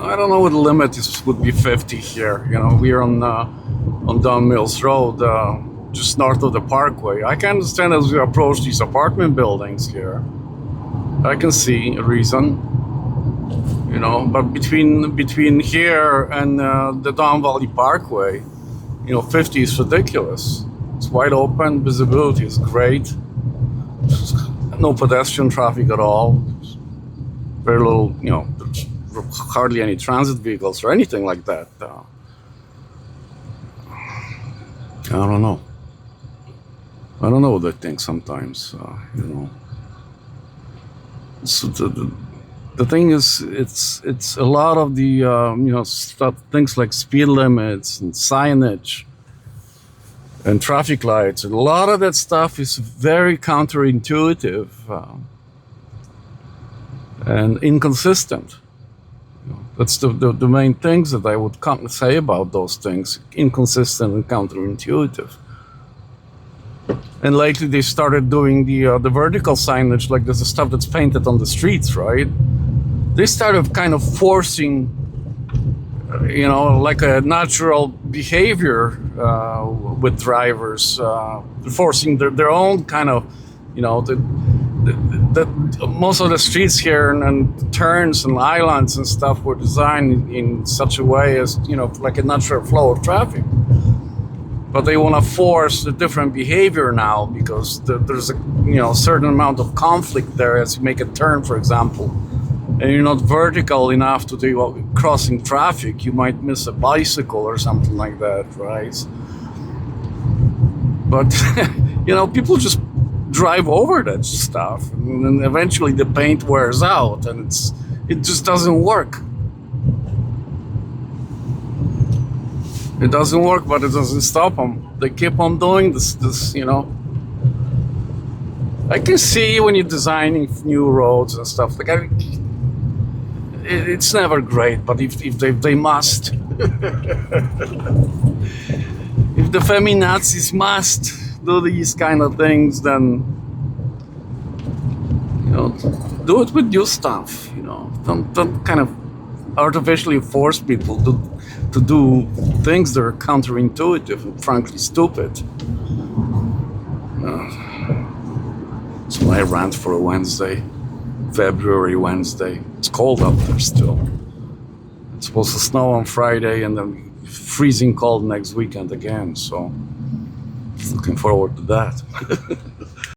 I don't know what the limit is, would be 50 here. You know, we're on Don Mills Road, just north of the Parkway. I can understand as we approach these apartment buildings here. I can see a reason, you know, but between here and the Don Valley Parkway, you know, 50 is ridiculous. It's wide open, visibility is great. No pedestrian traffic at all. Very little, you know, hardly any transit vehicles or anything like that. I don't know. I don't know what I think sometimes, you know. So the thing is, it's a lot of the, you know, stuff, things like speed limits and signage and traffic lights. And a lot of that stuff is very counterintuitive and inconsistent. That's the main things that I would say about those things: inconsistent and counterintuitive. And lately they started doing the vertical signage, like there's the stuff that's painted on the streets, right? They started kind of forcing, you know, like a natural behavior with drivers, forcing their own kind of, you know, the most of the streets here and turns and islands and stuff were designed in such a way as, you know, like a natural flow of traffic. But they want to force a different behavior now because there's a, you know, certain amount of conflict there as you make a turn, for example, and you're not vertical enough to do crossing traffic. You might miss a bicycle or something like that, right? But you know, people just drive over that stuff, and then eventually the paint wears out, and it just doesn't work. It doesn't work, but it doesn't stop them. They keep on doing this, you know. I can see when you're designing new roads and stuff, like it's never great, but if they must, if the feminazis must do these kind of things, then, you know, do it with new stuff, you know. Don't kind of artificially force people to do things that are counterintuitive and frankly stupid. It's my rant for a Wednesday, February Wednesday. It's cold out there still. It's supposed to snow on Friday and then freezing cold next weekend again, so looking forward to that.